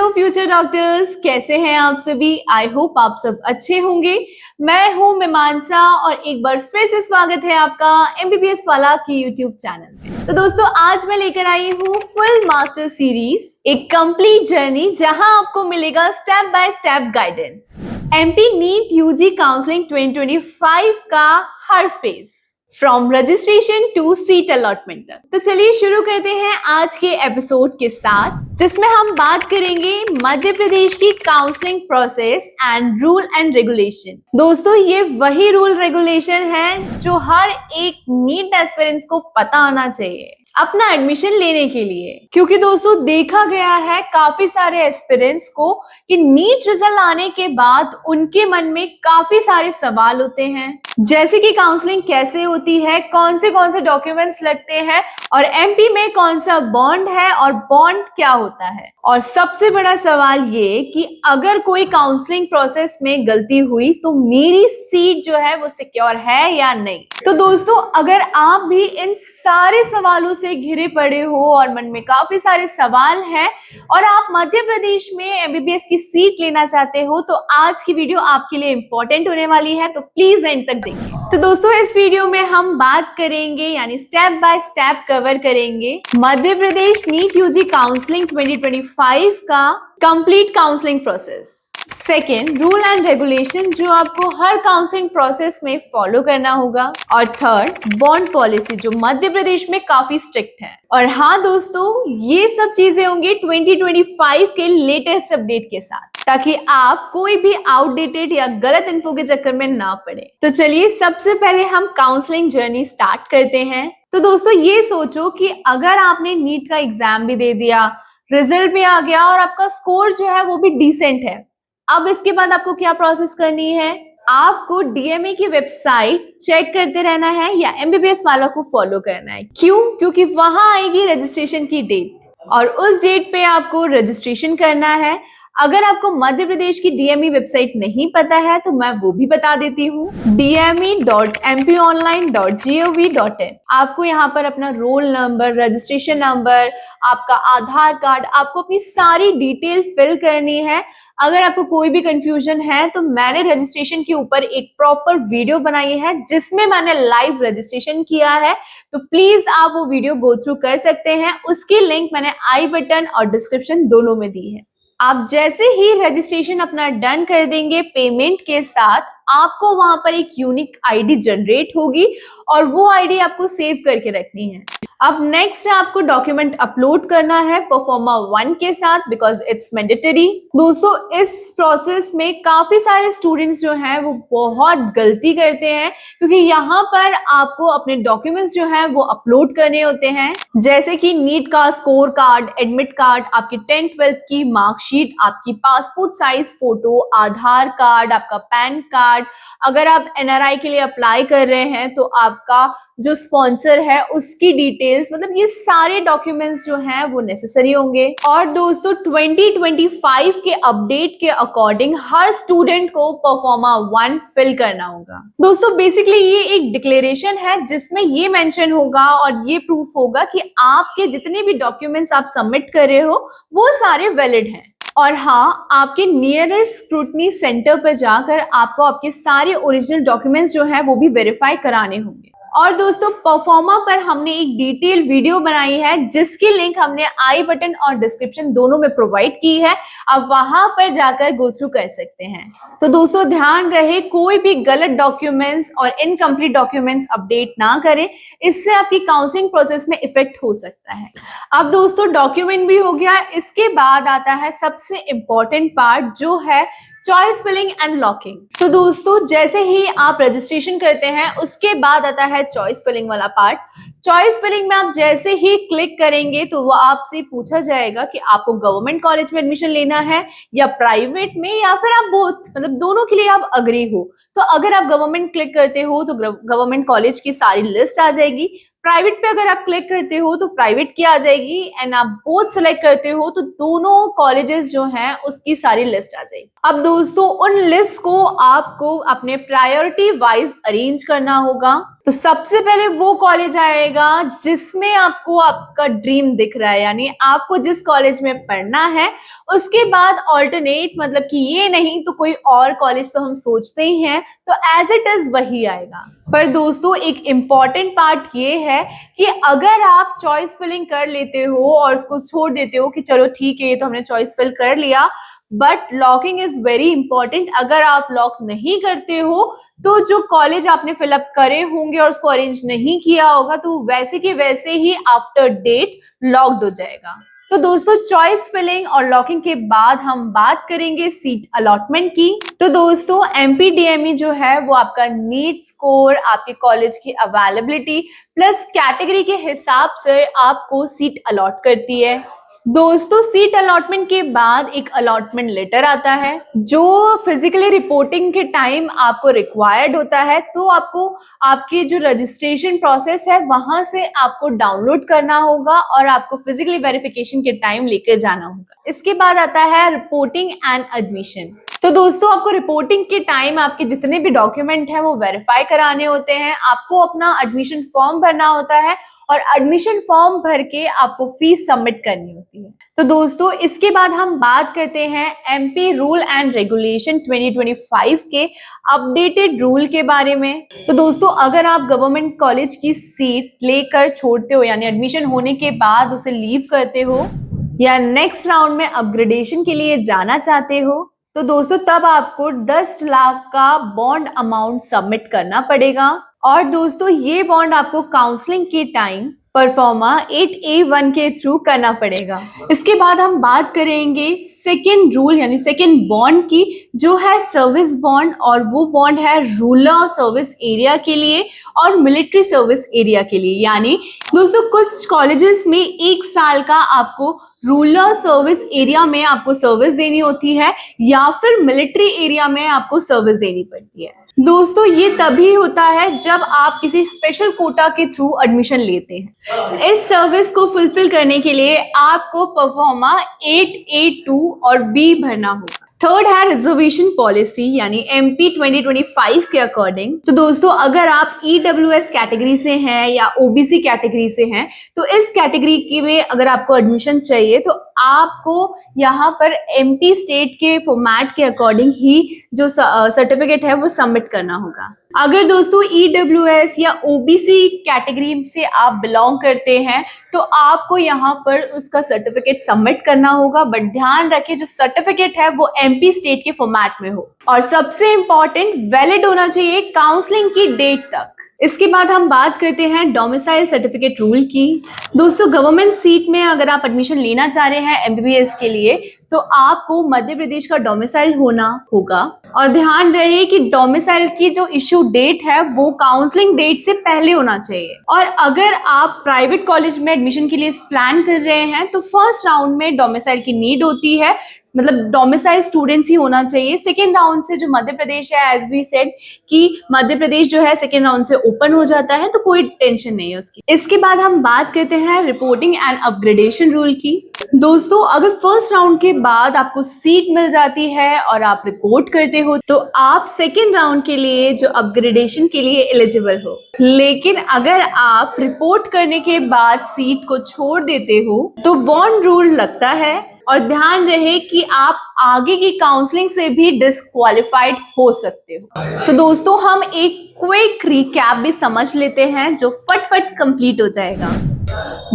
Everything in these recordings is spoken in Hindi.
हेलो फ्यूचर डॉक्टर्स, कैसे हैं आप सभी। आई होप आप सब अच्छे होंगे। मैं हूं मीमांसा और एक बार फिर से स्वागत है आपका एमबीबीएस वाला की यूट्यूब चैनल में। तो दोस्तों, आज मैं लेकर आई हूं फुल मास्टर सीरीज, एक कंप्लीट जर्नी जहां आपको मिलेगा step by step guidance MP NEET UG counselling 2025 का हर phase, from registration to seat allotment तक। तो चलिए शुरू करते हैं आज के एपिसोड के साथ, जिसमें हम बात करेंगे मध्य प्रदेश की counselling process and rule and regulation. दोस्तों, ये वही रूल रेगुलेशन है जो हर एक नीट एस्पिरेंट्स को पता होना चाहिए अपना एडमिशन लेने के लिए, क्योंकि दोस्तों देखा गया है काफी सारे एस्पिरेंट्स को कि नीट रिजल्ट आने के बाद उनके मन में काफी सारे सवाल होते हैं, जैसे कि काउंसलिंग कैसे होती है, कौन से डॉक्यूमेंट्स लगते हैं, और एमपी में कौन सा बॉन्ड है और बॉन्ड क्या होता है। और सबसे बड़ा सवाल ये कि अगर कोई काउंसलिंग प्रोसेस में गलती हुई तो मेरी सीट जो है वो सिक्योर है या नहीं। तो दोस्तों, अगर आप भी इन सारे सवालों से घिरे पड़े हो और मन में काफी सारे सवाल हैं और आप मध्य प्रदेश में एमबीबीएस की सीट लेना चाहते हो, तो आज की वीडियो आपके लिए इंपॉर्टेंट होने वाली है, तो प्लीज एंड तक देखिए। तो दोस्तों, इस वीडियो में हम बात करेंगे, यानी स्टेप बाय स्टेप कवर करेंगे Madhya Pradesh NEET UG counselling 2025 का complete counselling process. Second, rule and regulation जो आपको हर काउंसलिंग प्रोसेस में फॉलो करना होगा। और थर्ड, बॉन्ड पॉलिसी जो मध्य प्रदेश में काफी स्ट्रिक्ट है। और हाँ दोस्तों, ये सब चीजें होंगी 2025 के लेटेस्ट अपडेट के साथ, ताकि आप कोई भी आउटडेटेड या गलत इन्फो के चक्कर में ना पड़े। तो चलिए सबसे पहले हम काउंसलिंग जर्नी स्टार्ट करते हैं। तो दोस्तों, ये सोचो कि अगर आपने नीट का एग्जाम भी दे दिया, रिजल्ट भी आ गया और आपका स्कोर जो है वो भी डिसेंट है, अब इसके बाद आपको क्या प्रोसेस करनी है? आपको डीएमई की वेबसाइट चेक करते रहना है या एमबीबीएस वाला को फॉलो करना है। क्यों? क्योंकि वहां आएगी रजिस्ट्रेशन की डेट और उस डेट पे आपको रजिस्ट्रेशन करना है। अगर आपको मध्य प्रदेश की डीएमई वेबसाइट नहीं पता है तो मैं वो भी बता देती हूँ, dme.mponline.gov.in। आपको यहाँ पर अपना रोल नंबर, रजिस्ट्रेशन नंबर, आपका आधार कार्ड, आपको अपनी सारी डिटेल फिल करनी है। अगर आपको कोई भी कंफ्यूजन है तो मैंने रजिस्ट्रेशन के ऊपर एक प्रॉपर वीडियो बनाई है जिसमें मैंने लाइव रजिस्ट्रेशन किया है, तो प्लीज आप वो वीडियो गो थ्रू कर सकते हैं। उसकी लिंक मैंने आई बटन और डिस्क्रिप्शन दोनों में दी है। आप जैसे ही रजिस्ट्रेशन अपना डन कर देंगे पेमेंट के साथ, आपको वहां पर एक यूनिक आईडी जनरेट होगी और वो आईडी आपको सेव करके रखनी है। अब नेक्स्ट आपको डॉक्यूमेंट अपलोड करना है परफॉर्मा 1 के साथ, बिकॉज इट्स मैंडेटरी। दोस्तों, इस प्रोसेस में काफी सारे स्टूडेंट्स जो हैं वो बहुत गलती करते हैं, क्योंकि यहाँ पर आपको अपने डॉक्यूमेंट्स जो हैं वो अपलोड करने होते हैं, जैसे कि नीट का स्कोर कार्ड, एडमिट कार्ड, आपकी 10th-12th की मार्कशीट, आपकी पासपोर्ट साइज फोटो, आधार कार्ड, आपका पैन कार्ड। अगर आप एनआरआई के लिए अप्लाई कर रहे हैं तो आपका जो स्पॉन्सर है उसकी डिटेल्स, मतलब ये सारे डॉक्यूमेंट्स जो हैं वो नेसेसरी होंगे। और दोस्तों, 2025 के अपडेट के अकॉर्डिंग हर स्टूडेंट को परफॉर्मा 1 फिल करना होगा। दोस्तों, बेसिकली ये एक डिक्लेरेशन है जिसमें ये मेंशन होगा और ये प्रूफ होगा कि आपके जितने भी डॉक्यूमेंट्स आप सबमिट कर रहे हो वो सारे वैलिड हैं। और हाँ, आपके नियरेस्ट स्क्रूटनी सेंटर पर जाकर आपको आपके सारे ओरिजिनल डॉक्यूमेंट्स जो हैं वो भी वेरीफाई कराने होंगे। और दोस्तों, परफॉर्मा पर हमने एक डिटेल वीडियो बनाई है जिसकी लिंक हमने आई बटन और डिस्क्रिप्शन दोनों में प्रोवाइड की है, आप वहां पर जाकर गो थ्रू कर सकते हैं। तो दोस्तों, ध्यान रहे कोई भी गलत डॉक्यूमेंट्स और इनकम्प्लीट डॉक्यूमेंट्स अपडेट ना करें, इससे आपकी काउंसलिंग प्रोसेस में इफेक्ट हो सकता है। अब दोस्तों, डॉक्यूमेंट भी हो गया, इसके बाद आता है सबसे इंपॉर्टेंट पार्ट जो है चॉइस फिलिंग एंड लॉकिंग। तो दोस्तों, जैसे ही आप रजिस्ट्रेशन करते हैं उसके बाद आता है चॉइस फिलिंग वाला पार्ट। चॉइस फिलिंग में आप जैसे ही क्लिक करेंगे तो वो आपसे पूछा जाएगा कि आपको गवर्नमेंट कॉलेज में एडमिशन लेना है या प्राइवेट में, या फिर आप बोथ, मतलब दोनों के लिए आप अग्री हो। तो अगर आप गवर्नमेंट क्लिक करते हो तो गवर्नमेंट कॉलेज की सारी लिस्ट आ जाएगी। प्राइवेट पे अगर आप क्लिक करते हो तो प्राइवेट की आ जाएगी, एंड आप बोथ सेलेक्ट करते हो तो दोनों कॉलेजेस जो हैं उसकी सारी लिस्ट आ जाएगी। अब दोस्तों उन लिस्ट को आपको अपने प्रायोरिटी वाइज अरेंज करना होगा। तो सबसे पहले वो कॉलेज आएगा जिसमें आपको आपका ड्रीम दिख रहा है, यानी आपको जिस कॉलेज में पढ़ना है। उसके बाद ऑल्टरनेट, मतलब कि ये नहीं तो कोई और कॉलेज तो हम सोचते ही हैं, तो एज इट इज वही आएगा। पर दोस्तों एक इम्पॉर्टेंट पार्ट ये है कि अगर आप चॉइस फिलिंग कर लेते हो और उसको छोड़ देते हो कि चलो ठीक है ये तो हमने चॉइस फिल कर लिया, but locking is very important. अगर आप लॉक नहीं करते हो तो जो कॉलेज आपने फिलअप करे होंगे और उसको अरेंज नहीं किया होगा तो वैसे के वैसे ही आफ्टर डेट लॉक्ड हो जाएगा। तो दोस्तों चॉइस फिलिंग और लॉकिंग के बाद हम बात करेंगे सीट अलॉटमेंट की। तो दोस्तों एमपीडीएमई जो है वो आपका नीट स्कोर, आपके कॉलेज की अवेलेबिलिटी प्लस कैटेगरी के हिसाब से आपको सीट अलॉट करती है। दोस्तों सीट अलॉटमेंट के बाद एक अलॉटमेंट लेटर आता है जो फिजिकली रिपोर्टिंग के टाइम आपको रिक्वायर्ड होता है। तो आपको आपकी जो रजिस्ट्रेशन प्रोसेस है वहां से आपको डाउनलोड करना होगा और आपको फिजिकली वेरिफिकेशन के टाइम लेकर जाना होगा। इसके बाद आता है रिपोर्टिंग एंड एडमिशन। तो दोस्तों आपको रिपोर्टिंग के टाइम आपके जितने भी डॉक्यूमेंट हैं वो वेरीफाई कराने होते हैं। आपको अपना एडमिशन फॉर्म भरना होता है और एडमिशन फॉर्म भर के आपको फीस सबमिट करनी होती है। तो दोस्तों इसके बाद हम बात करते हैं एमपी रूल एंड रेगुलेशन 2025 के अपडेटेड रूल के बारे में। तो दोस्तों अगर आप गवर्नमेंट कॉलेज की सीट लेकर छोड़ते हो, यानी एडमिशन होने के बाद उसे लीव करते हो या नेक्स्ट राउंड में अपग्रेडेशन के लिए जाना चाहते हो, तो दोस्तों तब आपको 10 लाख का बॉन्ड अमाउंट सबमिट करना पड़ेगा। और दोस्तों ये बॉन्ड आपको काउंसलिंग के टाइम परफॉर्मा 8A1 के थ्रू करना पड़ेगा। इसके बाद हम बात करेंगे सेकेंड रूल यानी सेकेंड बॉन्ड की, जो है सर्विस बॉन्ड, और वो बॉन्ड है रूरल सर्विस एरिया के लिए और मिलिट्री सर्विस एरिया के लिए। यानी दोस्तों कुछ कॉलेजेस में 1 साल का आपको रूरल सर्विस एरिया में आपको सर्विस देनी होती है या फिर मिलिट्री एरिया में आपको सर्विस देनी पड़ती है। दोस्तों ये तभी होता है जब आप किसी स्पेशल कोटा के थ्रू एडमिशन लेते हैं। इस सर्विस को फुलफिल करने के लिए आपको परफॉर्मा 8A2 और B भरना होगा। थर्ड है रिजर्वेशन पॉलिसी यानी एमपी 2025 के अकॉर्डिंग। तो दोस्तों अगर आप ईडब्ल्यूएस कैटेगरी से हैं या ओबीसी कैटेगरी से हैं तो इस कैटेगरी की में अगर आपको एडमिशन चाहिए तो आपको यहाँ पर एमपी स्टेट के फॉर्मेट के अकॉर्डिंग ही जो सर्टिफिकेट है वो सबमिट करना होगा। अगर दोस्तों ईडब्ल्यूएस या ओबीसी कैटेगरी से आप बिलोंग करते हैं तो आपको यहाँ पर उसका सर्टिफिकेट सबमिट करना होगा, बट ध्यान रखें जो सर्टिफिकेट है वो एमपी स्टेट के फॉर्मेट में हो और सबसे इंपॉर्टेंट वैलिड होना चाहिए काउंसलिंग की डेट तक। इसके बाद हम बात करते हैं डोमिसाइल सर्टिफिकेट रूल की। दोस्तों गवर्नमेंट सीट में अगर आप एडमिशन लेना चाह रहे हैं एमबीबीएस के लिए तो आपको मध्य प्रदेश का डोमिसाइल होना होगा। और ध्यान रहे कि डोमिसाइल की जो इश्यू डेट है वो काउंसलिंग डेट से पहले होना चाहिए। और अगर आप प्राइवेट कॉलेज में एडमिशन के लिए प्लान कर रहे हैं तो फर्स्ट राउंड में डोमिसाइल की नीड होती है, मतलब डोमिसाइल स्टूडेंट्स ही होना चाहिए। सेकेंड राउंड से जो मध्य प्रदेश है, एज वी सेड कि मध्य प्रदेश जो है सेकेंड राउंड से ओपन हो जाता है तो कोई टेंशन नहीं है उसकी। इसके बाद हम बात करते हैं रिपोर्टिंग एंड अपग्रेडेशन रूल की। दोस्तों अगर फर्स्ट राउंड के बाद आपको सीट मिल जाती है और आप रिपोर्ट करते हो तो आप सेकेंड राउंड के लिए जो अपग्रेडेशन के लिए एलिजिबल हो। लेकिन अगर आप रिपोर्ट करने के बाद सीट को छोड़ देते हो तो बॉन्ड रूल लगता है और ध्यान रहे कि आप आगे की काउंसलिंग से भी डिस्क्वालिफाइड हो सकते हो। तो दोस्तों हम एक क्विक रिकैप भी समझ लेते हैं जो फटफट कंप्लीट हो जाएगा।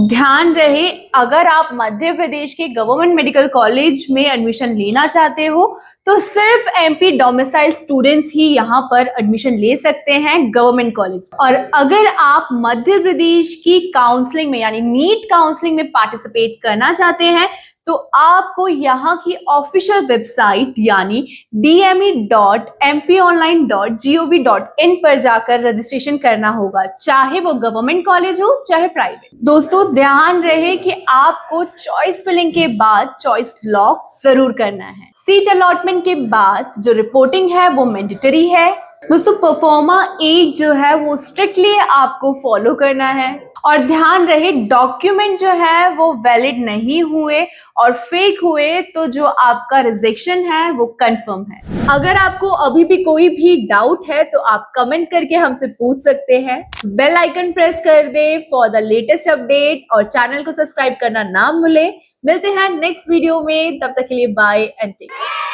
ध्यान रहे अगर आप मध्य प्रदेश के गवर्नमेंट मेडिकल कॉलेज में एडमिशन लेना चाहते हो तो सिर्फ एमपी डोमिसाइल स्टूडेंट्स ही यहाँ पर एडमिशन ले सकते हैं गवर्नमेंट कॉलेज। और अगर आप मध्य प्रदेश की काउंसलिंग में यानी नीट काउंसलिंग में पार्टिसिपेट करना चाहते हैं तो आपको यहाँ की ऑफिशियल वेबसाइट यानी dme.mponline.gov.in पर जाकर रजिस्ट्रेशन करना होगा, चाहे वो गवर्नमेंट कॉलेज हो चाहे प्राइवेट। दोस्तों ध्यान रहे कि आपको चॉइस फिलिंग के बाद चॉइस लॉक जरूर करना है। सीट अलॉटमेंट के बाद जो रिपोर्टिंग है वो मैंडेटरी है दोस्तों परफॉर्मा 8 जो है वो स्ट्रिक्टली आपको फॉलो करना है और ध्यान रहे डॉक्यूमेंट जो है वो वैलिड नहीं हुए और फेक हुए तो जो आपका रिजेक्शन है वो कंफर्म है। अगर आपको अभी भी कोई भी डाउट है तो आप कमेंट करके हमसे पूछ सकते हैं। बेल आइकन प्रेस कर दे फॉर द लेटेस्ट अपडेट और चैनल को सब्सक्राइब करना ना भूले। मिलते हैं नेक्स्ट वीडियो में, तब तक के लिए बाय एंड टेक केयर।